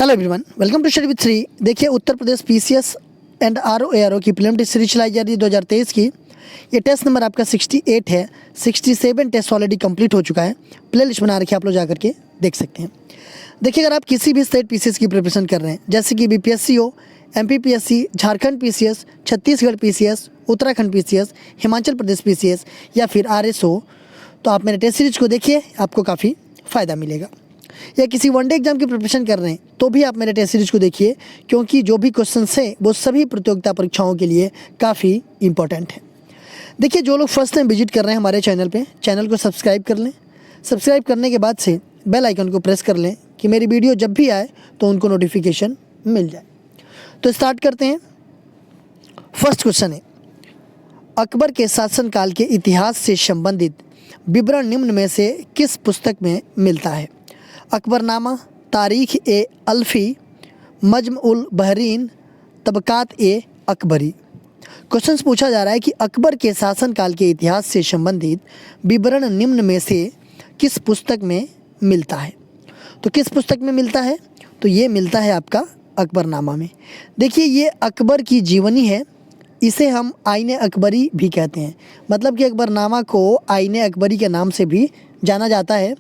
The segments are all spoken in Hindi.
Hello everyone, welcome to study with Shri. देखिए, Uttar Pradesh PCS and RO की प्रीलिमिनरी सीरीज चलाई जा रही है 2023 की। ये टेस्ट नंबर आपका 68 है। 67 टेस्ट ऑलरेडी कंप्लीट हो चुका है। प्ले लिस्ट बना रखी है, आप लोग जाकर के देख सकते हैं। देखिए, अगर आप किसी भी स्टेट पीसीएस की प्रिपरेशन कर रहे हैं, जैसे कि बीपीएससी हो, MPPSC, Jharkhand PCS, Chhattisgarh PCS, Uttarakhand PCS, Himachal Pradesh PCS या फिर आरएस हो, तो आप मेरे टेस्ट सीरीज को देखिए, आपको काफ़ी फ़ायदा मिलेगा। या किसी वनडे एग्जाम की प्रिपरेशन कर रहे हैं तो भी आप मेरे टेस्ट सीरीज को देखिए, क्योंकि जो भी क्वेश्चन हैं वो सभी प्रतियोगिता परीक्षाओं के लिए काफ़ी इंपॉर्टेंट है। देखिए, जो लोग फर्स्ट टाइम विजिट कर रहे हैं हमारे चैनल पे, चैनल को सब्सक्राइब कर लें। सब्सक्राइब करने के बाद से बेल आइकन को प्रेस कर लें कि मेरी वीडियो जब भी आए तो उनको नोटिफिकेशन मिल जाए। तो स्टार्ट करते हैं। फर्स्ट क्वेश्चन है, अकबर के शासनकाल के इतिहास से संबंधित विवरण निम्न में से किस पुस्तक में मिलता है? अकबरनामा, तारीख ए अल्फ़ी, मज्म उल बहरीन, तबकात ए अकबरी। क्वेश्चन पूछा जा रहा है कि अकबर के शासनकाल के इतिहास से संबंधित विवरण निम्न में से किस पुस्तक में मिलता है? तो किस पुस्तक में मिलता है? तो ये मिलता है आपका अकबरनामा में। देखिए, ये अकबर की जीवनी है, इसे हम आईने अकबरी भी कहते हैं। मतलब कि अकबरनामा को आईने अकबरी के नाम से भी जाना जाता है।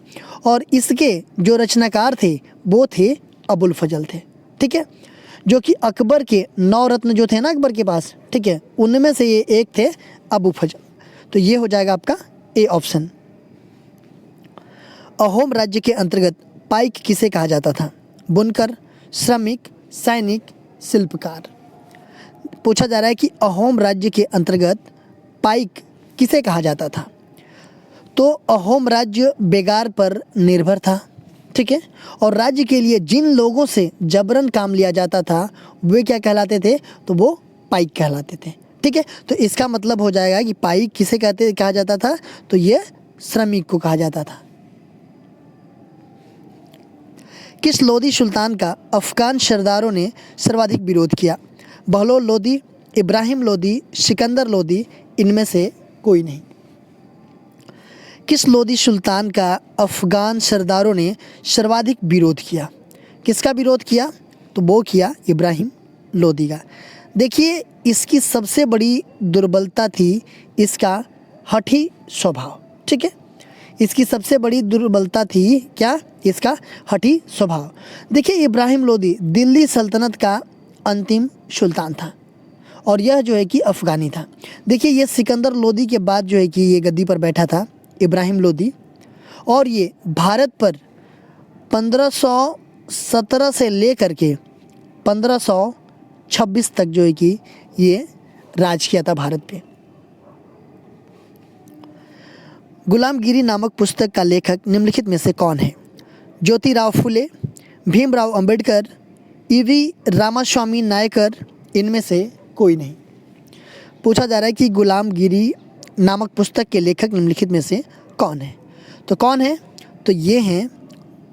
और इसके जो रचनाकार थे वो थे अबुल फजल थे, ठीक है, जो कि अकबर के 9 रत्न जो थे ना अकबर के पास, ठीक है, उनमें से ये एक थे अबू फजल। तो ये हो जाएगा आपका ए ऑप्शन। अहोम राज्य के अंतर्गत पाइक किसे कहा जाता था? बुनकर, श्रमिक, सैनिक, शिल्पकार। पूछा जा रहा है कि अहोम राज्य के अंतर्गत पाइक किसे कहा जाता था? तो अहोम राज्य बेगार पर निर्भर था, ठीक है, और राज्य के लिए जिन लोगों से जबरन काम लिया जाता था वे क्या कहलाते थे? तो वो पाइक कहलाते थे, ठीक है। तो इसका मतलब हो जाएगा कि पाइक किसे कहा जाता था? तो ये श्रमिक को कहा जाता था। किस लोदी सुल्तान का अफगान सरदारों ने सर्वाधिक विरोध किया? बहलोल लोदी, इब्राहिम लोदी, सिकंदर लोदी, इनमें से कोई नहीं। किस लोदी सुल्तान का अफगान सरदारों ने सर्वाधिक विरोध किया? किसका विरोध किया? तो वो किया इब्राहिम लोदी का। देखिए, इसकी सबसे बड़ी दुर्बलता थी इसका हठी स्वभाव, ठीक है। इसकी सबसे बड़ी दुर्बलता थी क्या? इसका हठी स्वभाव। देखिए, इब्राहिम लोदी दिल्ली सल्तनत का अंतिम सुल्तान था और यह जो है कि अफ़गानी था। देखिए, ये सिकंदर लोदी के बाद जो है कि ये गद्दी पर बैठा था इब्राहिम लोदी, और ये भारत पर 1517 से लेकर के 1526 तक जो है कि ये राज किया था भारत पे। गुलामगिरी नामक पुस्तक का लेखक निम्नलिखित में से कौन है? ज्योतिराव फुले, भीमराव अंबेडकर, ईवी रामास्वामी नायकर, इनमें से कोई नहीं। पूछा जा रहा है कि गुलामगिरी नामक पुस्तक के लेखक निम्नलिखित में से कौन है? तो कौन है? तो ये हैं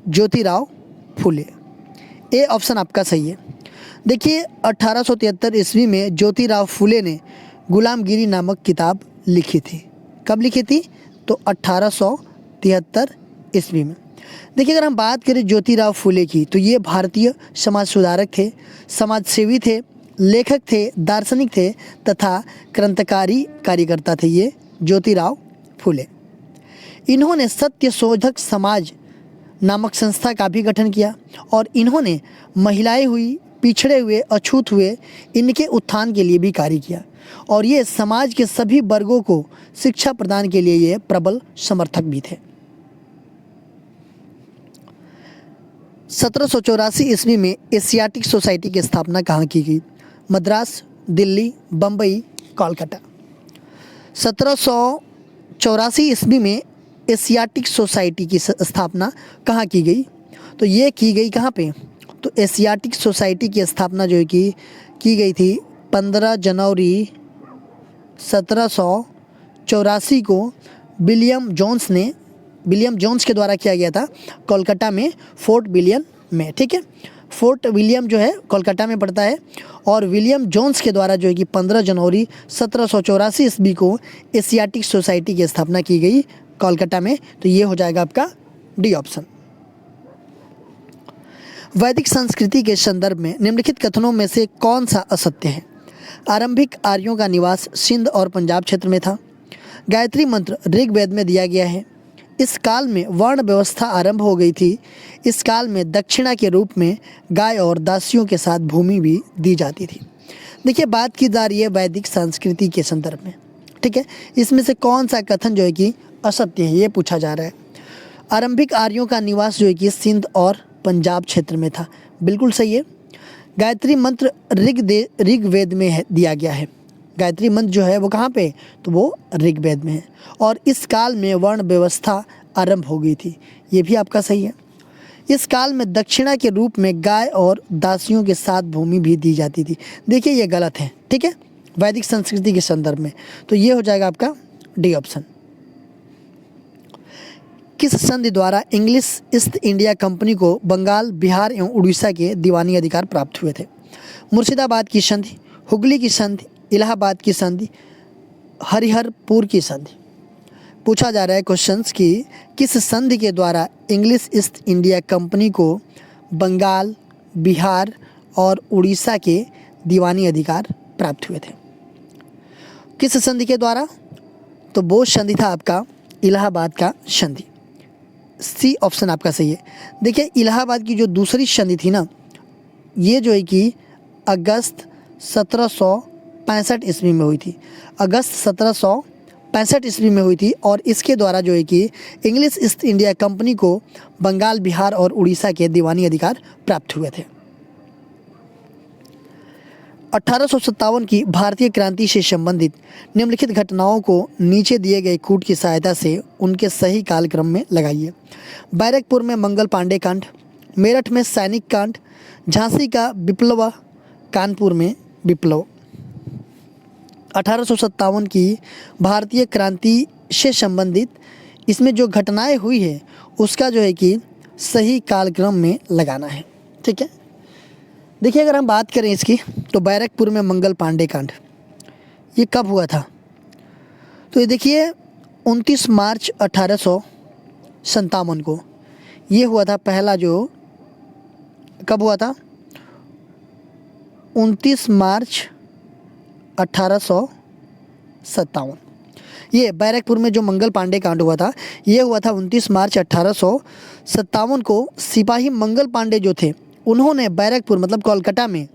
ज्योतिराव फुले। ए ऑप्शन आपका सही है। देखिए, 1873 ईस्वी में ज्योतिराव फुले ने गुलामगिरी नामक किताब लिखी थी। कब लिखी थी? तो 1873 ईस्वी में। देखिए, अगर हम बात करें ज्योतिराव फुले की, तो ये भारतीय समाज सुधारक थे, समाजसेवी थे, लेखक थे, दार्शनिक थे तथा क्रांतिकारी कार्यकर्ता थे ये ज्योतिराव फुले। इन्होंने सत्य शोधक समाज नामक संस्था का भी गठन किया और इन्होंने महिलाएं हुई, पिछड़े हुए, अछूत हुए, इनके उत्थान के लिए भी कार्य किया और ये समाज के सभी वर्गों को शिक्षा प्रदान के लिए ये प्रबल समर्थक भी थे। 1784 ईस्वी में एशियाटिक सोसाइटी की स्थापना कहाँ की गई? मद्रास, दिल्ली, बम्बई, कोलकाता। 1784 ईस्वी में एशियाटिक सोसाइटी की स्थापना कहाँ की गई? तो ये की गई कहाँ पे? तो एशियाटिक सोसाइटी की स्थापना जो है कि की गई थी 15 जनवरी 1784 को विलियम जोन्स के द्वारा किया गया था कोलकाता में, फोर्ट विलियम में, ठीक है। फोर्ट विलियम जो है कोलकाता में पड़ता है और विलियम जोन्स के द्वारा जो है कि 15 जनवरी 1784 ईस्वी को एशियाटिक सोसाइटी की स्थापना की गई कोलकाता में। तो ये हो जाएगा आपका डी ऑप्शन। वैदिक संस्कृति के संदर्भ में निम्नलिखित कथनों में से कौन सा असत्य है? आरंभिक आर्यों का निवास सिंध और पंजाब क्षेत्र में था। गायत्री मंत्र ऋग्वेद में दिया गया है। इस काल में वर्ण व्यवस्था आरंभ हो गई थी। इस काल में दक्षिणा के रूप में गाय और दासियों के साथ भूमि भी दी जाती थी। देखिए, बात की जा रही है वैदिक संस्कृति के संदर्भ में, ठीक है। इसमें से कौन सा कथन जो है कि असत्य है, ये पूछा जा रहा है। आरंभिक आर्यों का निवास जो है कि सिंध और पंजाब क्षेत्र में था, बिल्कुल सही है। गायत्री मंत्र ऋग्वेद में है, दिया गया है। गायत्री मंत्र जो है वो कहाँ पे, तो वो ऋग्वेद में है। और इस काल में वर्ण व्यवस्था आरंभ हो गई थी, ये भी आपका सही है। इस काल में दक्षिणा के रूप में गाय और दासियों के साथ भूमि भी दी जाती थी। देखिए, ये गलत है, ठीक है, वैदिक संस्कृति के संदर्भ में। तो ये हो जाएगा आपका डी ऑप्शन। किस संधि द्वारा इंग्लिश ईस्ट इंडिया कंपनी को बंगाल, बिहार एवं उड़ीसा के दीवानी अधिकार प्राप्त हुए थे? मुर्शिदाबाद की संधि, हुगली की संधि, इलाहाबाद की संधि, हरिहरपुर की संधि। पूछा जा रहा है क्वेश्चंस कि किस संधि के द्वारा इंग्लिश ईस्ट इंडिया कंपनी को बंगाल, बिहार और उड़ीसा के दीवानी अधिकार प्राप्त हुए थे? किस संधि के द्वारा? तो वो संधि था आपका इलाहाबाद का संधि। सी ऑप्शन आपका सही है। देखिए, इलाहाबाद की जो दूसरी संधि थी ना, ये जो है कि अगस्त 1765 ईस्वी में हुई थी। अगस्त 1765 ईस्वी में हुई थी और इसके द्वारा जो है कि इंग्लिश ईस्ट इंडिया कंपनी को बंगाल, बिहार और उड़ीसा के दीवानी अधिकार प्राप्त हुए थे। 1857 की भारतीय क्रांति से संबंधित निम्नलिखित घटनाओं को नीचे दिए गए कूट की सहायता से उनके सही कालक्रम में लगाइए। बैरकपुर में मंगल पांडे कांड, मेरठ में सैनिक कांड, झांसी का विप्लव, कानपुर में विप्लव। 1857 की भारतीय क्रांति से संबंधित इसमें जो घटनाएं हुई है उसका जो है कि सही कालक्रम में लगाना है, ठीक है। देखिए, अगर हम बात करें इसकी, तो बैरकपुर में मंगल पांडे कांड ये कब हुआ था? तो ये देखिए 29 मार्च 1857 को ये हुआ था। पहला जो कब हुआ था? 29 मार्च 1857। ये बैरकपुर में जो मंगल पांडे कांड हुआ था, ये हुआ था 29 मार्च 1857 को। सिपाही मंगल पांडे जो थे, उन्होंने बैरकपुर मतलब कोलकाता में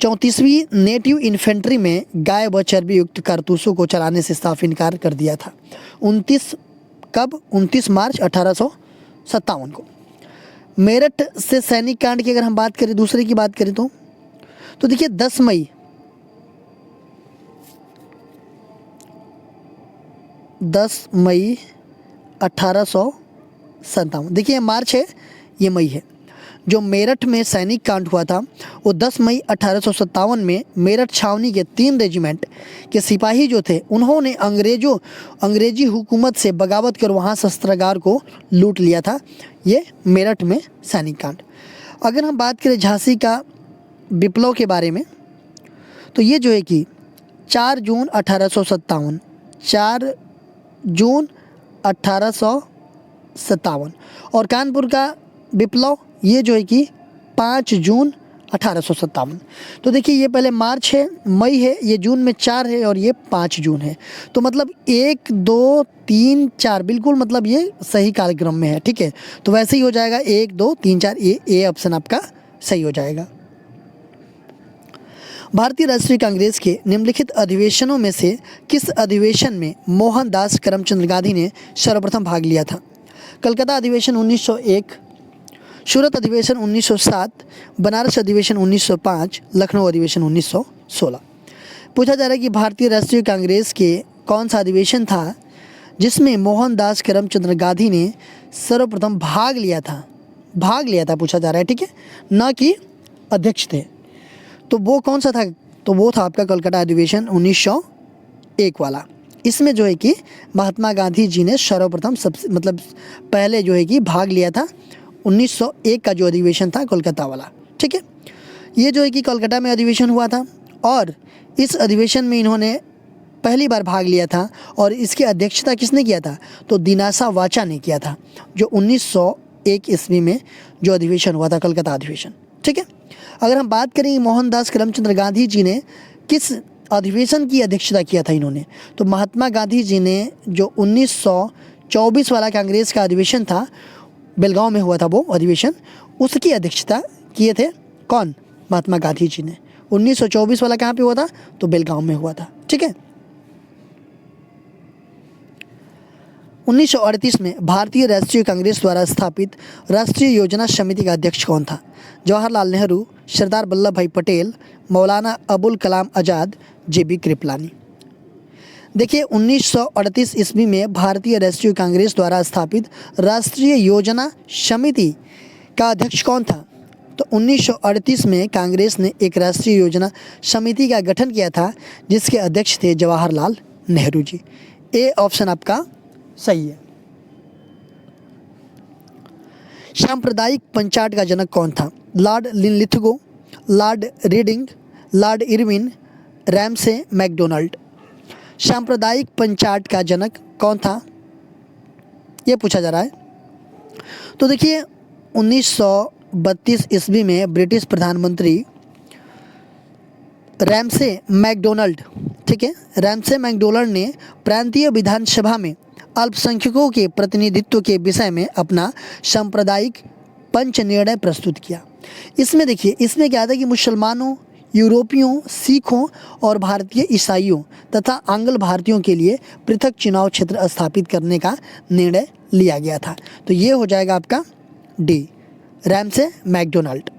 34वीं नेटिव इन्फेंट्री में गाय व चर्बी युक्त कारतूसों को चलाने से साफ इनकार कर दिया था। 29 मार्च 1857 को। मेरठ से सैनिक कांड की अगर हम बात करें, दूसरे की बात करें तो देखिए 10 मई 1857। देखिए, मार्च है, ये मई है। जो मेरठ में सैनिक कांड हुआ था वो 10 मई 1857 में मेरठ छावनी के 3 रेजिमेंट के सिपाही जो थे, उन्होंने अंग्रेजी हुकूमत से बगावत कर वहाँ शस्त्रागार को लूट लिया था। ये मेरठ में सैनिक कांड। अगर हम बात करें झांसी का विप्लव के बारे में, तो ये जो है कि 4 जून 1857 और कानपुर का विप्लव ये जो है कि 5 जून 1857। तो देखिए, ये पहले मार्च है, मई है, ये जून में 4 है और ये 5 जून है। तो मतलब 1, 2, 3, 4 बिल्कुल मतलब ये सही कार्यक्रम में है, ठीक है। तो वैसे ही हो जाएगा 1, 2, 3, 4, ए ऑप्शन आपका सही हो जाएगा। भारतीय राष्ट्रीय कांग्रेस के निम्नलिखित अधिवेशनों में से किस अधिवेशन में मोहनदास करमचंद गांधी ने सर्वप्रथम भाग लिया था? कलकत्ता अधिवेशन 1901, सूरत अधिवेशन 1907, बनारस अधिवेशन 1905, लखनऊ अधिवेशन 1916। पूछा जा रहा है कि भारतीय राष्ट्रीय कांग्रेस के कौन सा अधिवेशन था जिसमें मोहनदास करमचंद गांधी ने सर्वप्रथम भाग लिया था पूछा जा रहा है, ठीक है, न कि अध्यक्ष थे। तो वो कौन सा था? तो वो था आपका कलकत्ता अधिवेशन 1901 वाला। इसमें जो है कि महात्मा गांधी जी ने सर्वप्रथम सबसे मतलब पहले जो है कि भाग लिया था 1901 का जो अधिवेशन था कोलकाता वाला, ठीक है। ये जो है कि कोलकाता में अधिवेशन हुआ था और इस अधिवेशन में इन्होंने पहली बार भाग लिया था और इसकी अध्यक्षता किसने किया था? तो दिनासा वाचा ने किया था, जो 1901 ईस्वी में जो अधिवेशन हुआ था, कलकत्ता अधिवेशन। ठीक है, अगर हम बात करें मोहनदास करमचंद गांधी जी ने किस अधिवेशन की अध्यक्षता किया था इन्होंने, तो महात्मा गांधी जी ने जो 1924 वाला कांग्रेस का अधिवेशन था, बेलगांव में हुआ था वो अधिवेशन, उसकी अध्यक्षता किए थे कौन? महात्मा गांधी जी ने। 1924 वाला कहाँ पे हुआ था? तो बेलगांव में हुआ था। ठीक है, 1938 में भारतीय राष्ट्रीय कांग्रेस द्वारा स्थापित राष्ट्रीय योजना समिति का अध्यक्ष कौन था? जवाहरलाल नेहरू, सरदार वल्लभ भाई पटेल, मौलाना अबुल कलाम आज़ाद, जेबी कृपलानी। देखिए, 1938 ईस्वी में भारतीय राष्ट्रीय कांग्रेस द्वारा स्थापित राष्ट्रीय योजना समिति का अध्यक्ष कौन था? तो 1938 में कांग्रेस ने एक राष्ट्रीय योजना समिति का गठन किया था जिसके अध्यक्ष थे जवाहरलाल नेहरू जी। ए ऑप्शन आपका सही है। सांप्रदायिक पंचायत का जनक कौन था? Lord Linlithgow, Lord Reading, Lord Irwin, Ramsay MacDonald. सांप्रदायिक पंचायत का जनक कौन था, ये पूछा जा रहा है। तो देखिए, 1932 ईस्वी में ब्रिटिश प्रधानमंत्री रैमसे मैकडोनाल्ड, ठीक है, रैमसे मैकडोनाल्ड ने प्रांतीय विधानसभा में अल्पसंख्यकों के प्रतिनिधित्व के विषय में अपना सांप्रदायिक पंच निर्णय प्रस्तुत किया। इसमें देखिए, इसमें क्या था कि मुसलमानों, यूरोपियों, सिखों और भारतीय ईसाइयों तथा आंग्ल भारतीयों के लिए पृथक चुनाव क्षेत्र स्थापित करने का निर्णय लिया गया था। तो ये हो जाएगा आपका डी, रैमसे मैकडोनाल्ड।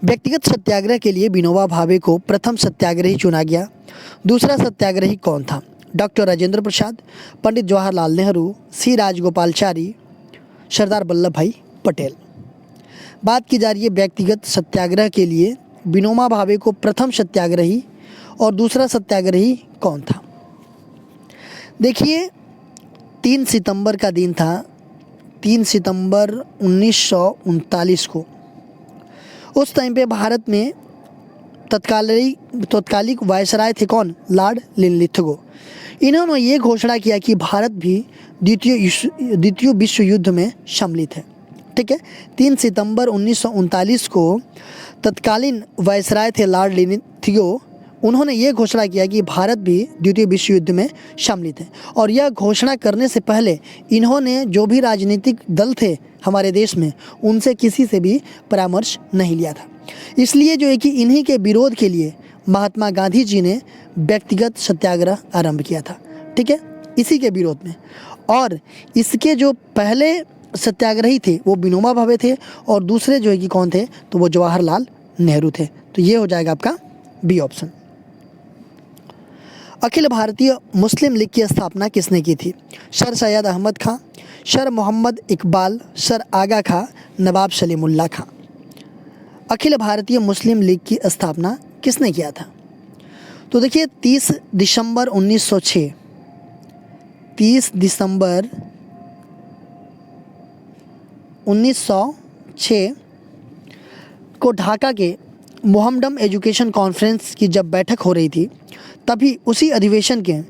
व्यक्तिगत सत्याग्रह के लिए विनोबा भावे को प्रथम सत्याग्रही चुना गया। दूसरा सत्याग्रही कौन था? डॉक्टर राजेंद्र प्रसाद, पंडित जवाहरलाल नेहरू, सी राजगोपालचारी, सरदार वल्लभ भाई पटेल। बात की जा रही है व्यक्तिगत सत्याग्रह के लिए विनोबा भावे को प्रथम सत्याग्रही और दूसरा सत्याग्रही कौन था? देखिए, 3 सितंबर का दिन था, 3 सितंबर 1939 को। उस टाइम पे भारत में तत्कालिक वायसराय थे कौन? Lord Linlithgow. इन्होंने ये घोषणा किया कि भारत भी द्वितीय विश्व युद्ध में सम्मिलित है। ठीक है, 3 सितंबर 1939 को तत्कालीन वायसराय थे लॉर्ड लिनलिथगो, उन्होंने ये घोषणा किया कि भारत भी द्वितीय विश्व युद्ध में सम्मिलित है। और यह घोषणा करने से पहले इन्होंने जो भी राजनीतिक दल थे हमारे देश में, उनसे किसी से भी परामर्श नहीं लिया था। इसलिए जो है कि इन्हीं के विरोध के लिए महात्मा गांधी जी ने व्यक्तिगत सत्याग्रह आरंभ किया था। ठीक है, इसी के विरोध में। और इसके जो पहले सत्याग्रही थे वो विनोबा भावे थे और दूसरे जो है कि कौन थे? तो वो जवाहरलाल नेहरू थे। तो ये हो जाएगा आपका बी ऑप्शन। अखिल भारतीय मुस्लिम लीग की स्थापना किसने की थी? सर सैयद अहमद खां, सर मोहम्मद इकबाल, सर आगा खां, नवाब सलीमुल्लाह खां। अखिल भारतीय मुस्लिम लीग की स्थापना किसने किया था? तो देखिए, 30 दिसंबर 1906, 30 दिसंबर 1906 को ढाका के मोहम्मडन एजुकेशन कॉन्फ्रेंस की जब बैठक हो रही थी, तभी उसी अधिवेशन के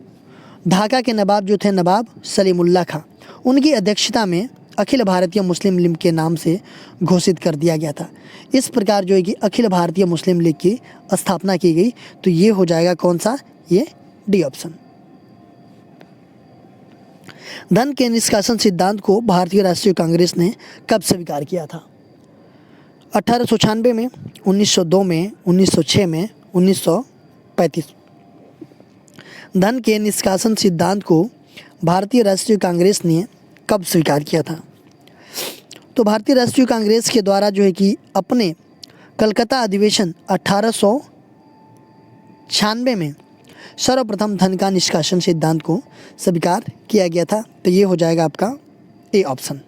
ढाका के नवाब जो थे, नवाब सलीमुल्लाह खां, उनकी अध्यक्षता में अखिल भारतीय मुस्लिम लीग के नाम से घोषित कर दिया गया था। इस प्रकार जो है कि अखिल भारतीय मुस्लिम लीग की स्थापना की गई। तो ये हो जाएगा कौन सा? ये डी ऑप्शन। धन के निष्कासन सिद्धांत को भारतीय राष्ट्रीय कांग्रेस ने कब स्वीकार किया था? 1896 में, 1902 में, 1906 में, 1935। धन के निष्कासन सिद्धांत को भारतीय राष्ट्रीय कांग्रेस ने कब स्वीकार किया था? तो भारतीय राष्ट्रीय कांग्रेस के द्वारा जो है कि अपने कलकत्ता अधिवेशन 1896 में सर्वप्रथम धन का निष्कासन सिद्धांत को स्वीकार किया गया था। तो ये हो जाएगा आपका ए ऑप्शन।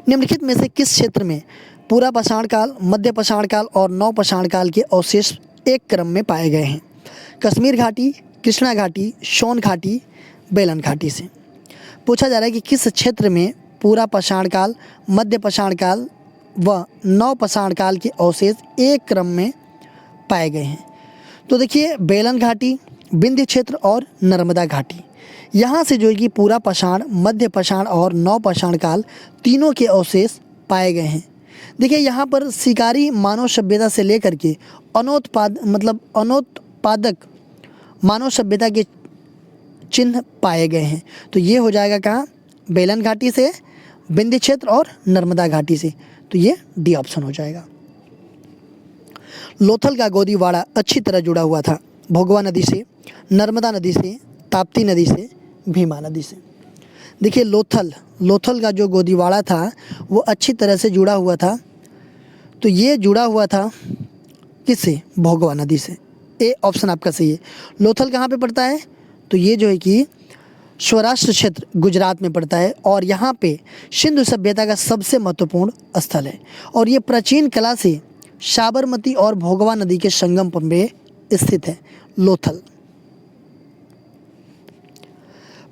निम्नलिखित में से किस क्षेत्र में पूरा पाषाण काल, मध्य पाषाण काल और नव पाषाण काल के अवशेष एक क्रम में पाए गए हैं? कश्मीर घाटी, कृष्णा घाटी, सोन घाटी, बेलन घाटी से पूछा जा रहा है कि किस क्षेत्र में पूरा पाषाण काल, मध्य पाषाण काल व नव पाषाण काल के अवशेष एक क्रम में पाए गए हैं। तो देखिए, बेलन घाटी, विंध्य क्षेत्र और नर्मदा घाटी, यहाँ से जो है कि पूरा पाषाण, मध्य पाषाण और नवपाषाण काल तीनों के अवशेष पाए गए हैं। देखिए यहाँ पर शिकारी मानव सभ्यता से लेकर के अनोत्पादक मानव सभ्यता के चिन्ह पाए गए हैं। तो ये हो जाएगा कहाँ, बेलन घाटी से, विंध्य क्षेत्र और नर्मदा घाटी से। तो ये डी ऑप्शन हो जाएगा। लोथल का गोदीवाड़ा अच्छी तरह जुड़ा हुआ था भोगवा नदी से, नर्मदा नदी से, ताप्ती नदी से, भीमा नदी से। देखिए लोथल का जो गोदीवाड़ा था वो अच्छी तरह से जुड़ा हुआ था। तो ये जुड़ा हुआ था किससे, भोगवा नदी से। ए ऑप्शन आपका सही है। लोथल कहाँ पे पड़ता है, तो ये जो है कि सौराष्ट्र क्षेत्र गुजरात में पड़ता है और यहाँ पे सिंधु सभ्यता का सबसे महत्वपूर्ण स्थल है और ये प्राचीन कला से साबरमती और भोगवा नदी के संगम पर में स्थित है लोथल।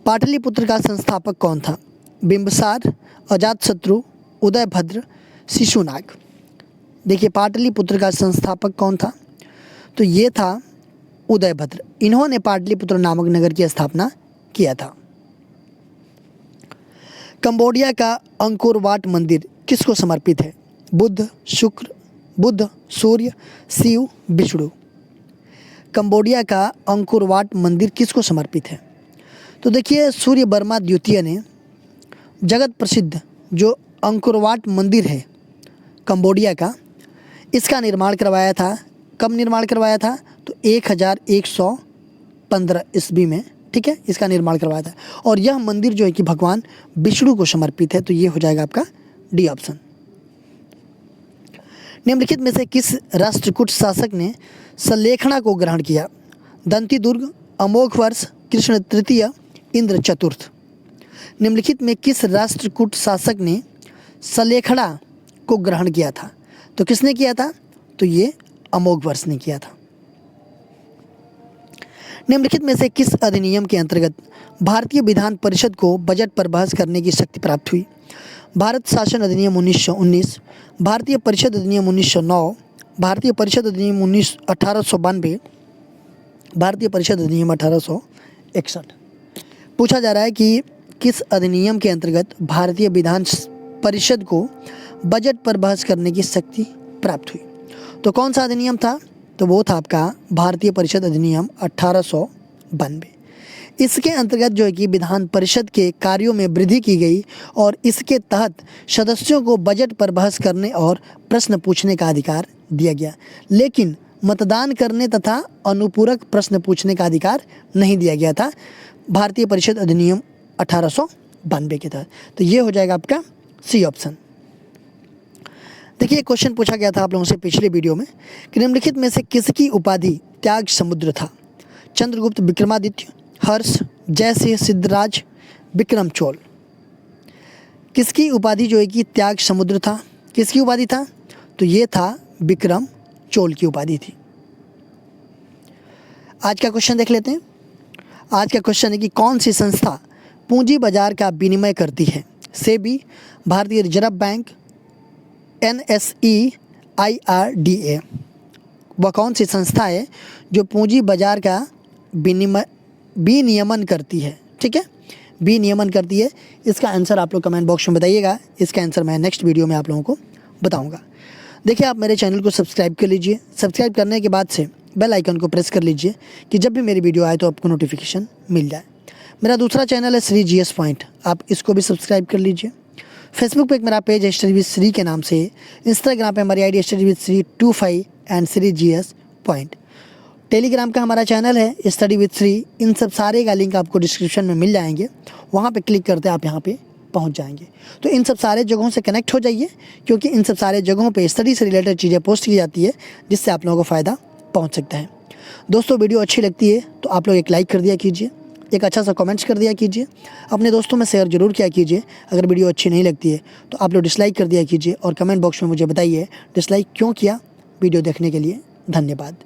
पाटलिपुत्र का संस्थापक कौन था, बिंबिसार, अजातशत्रु, उदयभद्र, शिशुनाग। देखिए पाटलिपुत्र का संस्थापक कौन था, तो ये था उदयभद्र। इन्होंने पाटलिपुत्र नामक नगर की स्थापना किया था। कंबोडिया का अंकोर वाट मंदिर किसको समर्पित है, बुद्ध, शुक्र, बुद्ध, सूर्य, शिव, विष्णु। कंबोडिया का अंकोर वाट मंदिर किसको समर्पित है, तो देखिए सूर्य वर्मा द्वितीय ने जगत प्रसिद्ध जो अंकोर वाट मंदिर है कंबोडिया का, इसका निर्माण करवाया था। कब निर्माण करवाया था, तो 1115 ईस्वी में, ठीक है, इसका निर्माण करवाया था। और यह मंदिर जो है कि भगवान विष्णु को समर्पित है। तो ये हो जाएगा आपका डी ऑप्शन। निम्नलिखित में से किस राष्ट्रकूट शासक ने सलेखना को ग्रहण किया, दंतीदुर्ग, अमोघवर्ष, कृष्ण तृतीय, इंद्र चतुर्थ। निम्नलिखित में किस राष्ट्रकूट शासक ने सलेखना को ग्रहण किया था, तो किसने किया था, तो ये अमोघवर्ष ने किया था। निम्नलिखित में से किस अधिनियम के अंतर्गत भारतीय विधान परिषद को बजट पर बहस करने की शक्ति प्राप्त हुई, भारत शासन अधिनियम 1919, भारतीय परिषद अधिनियम 1909, भारतीय परिषद अधिनियम 1892, भारतीय परिषद अधिनियम 1861। पूछा जा रहा है कि किस अधिनियम के अंतर्गत भारतीय विधान परिषद को बजट पर बहस करने की शक्ति प्राप्त हुई। तो कौन सा अधिनियम था, तो वो था आपका भारतीय परिषद अधिनियम 1892। इसके अंतर्गत जो है कि विधान परिषद के कार्यों में वृद्धि की गई और इसके तहत सदस्यों को बजट पर बहस करने और प्रश्न पूछने का अधिकार दिया गया, लेकिन मतदान करने तथा अनुपूरक प्रश्न पूछने का अधिकार नहीं दिया गया था भारतीय परिषद अधिनियम 1892 के तहत। तो ये हो जाएगा आपका सी ऑप्शन। देखिए क्वेश्चन पूछा गया था आप लोगों से पिछले वीडियो में कि निम्नलिखित में से किसकी उपाधि त्याग समुद्र था, चंद्रगुप्त, विक्रमादित्य, हर्ष, जयसिंह, सिद्धराज, विक्रम चोल। किसकी उपाधि जो है कि त्याग समुद्र था, किसकी उपाधि था, तो ये था विक्रम चोल की उपाधि थी। आज का क्वेश्चन देख लेते हैं। आज का क्वेश्चन है कि कौन सी संस्था पूंजी बाजार का विनिमय करती है, सेबी, भारतीय रिजर्व बैंक, NSE, IRDA। वह कौन सी संस्था है जो पूंजी बाजार का विनियमन करती है, ठीक है, विनियमन करती है। इसका आंसर आप लोग कमेंट बॉक्स में बताइएगा। इसका आंसर मैं नेक्स्ट वीडियो में आप लोगों को बताऊंगा। देखिए आप मेरे चैनल को सब्सक्राइब कर लीजिए। सब्सक्राइब करने के बाद से बेल आइकन को प्रेस कर लीजिए कि जब भी मेरी वीडियो आए तो आपको नोटिफिकेशन मिल जाए। मेरा दूसरा चैनल है श्री GS पॉइंट, आप इसको भी सब्सक्राइब कर लीजिए। फेसबुक पे एक मेरा पेज है स्टडी विद श्री के नाम से। इंस्टाग्राम पे हमारी ID study with Shri 25 and Shri GS point. Telegram का हमारा चैनल है स्टडी विद श्री। इन सब सारे का लिंक आपको डिस्क्रिप्शन में मिल जाएंगे, वहाँ पे क्लिक करते आप यहाँ पे पहुँच जाएंगे। तो इन सब सारे जगहों से कनेक्ट हो जाइए, क्योंकि इन सब सारे जगहों पे स्टडी से रिलेटेड चीज़ें पोस्ट की जाती है, जिससे आप लोगों को फ़ायदा पहुँच सकता है। दोस्तों वीडियो अच्छी लगती है तो आप लोग एक लाइक कर दिया कीजिए, एक अच्छा सा कमेंट्स कर दिया कीजिए, अपने दोस्तों में शेयर जरूर किया कीजिए। अगर वीडियो अच्छी नहीं लगती है तो आप लोग डिसलाइक कर दिया कीजिए और कमेंट बॉक्स में मुझे बताइए डिसलाइक क्यों किया। वीडियो देखने के लिए धन्यवाद।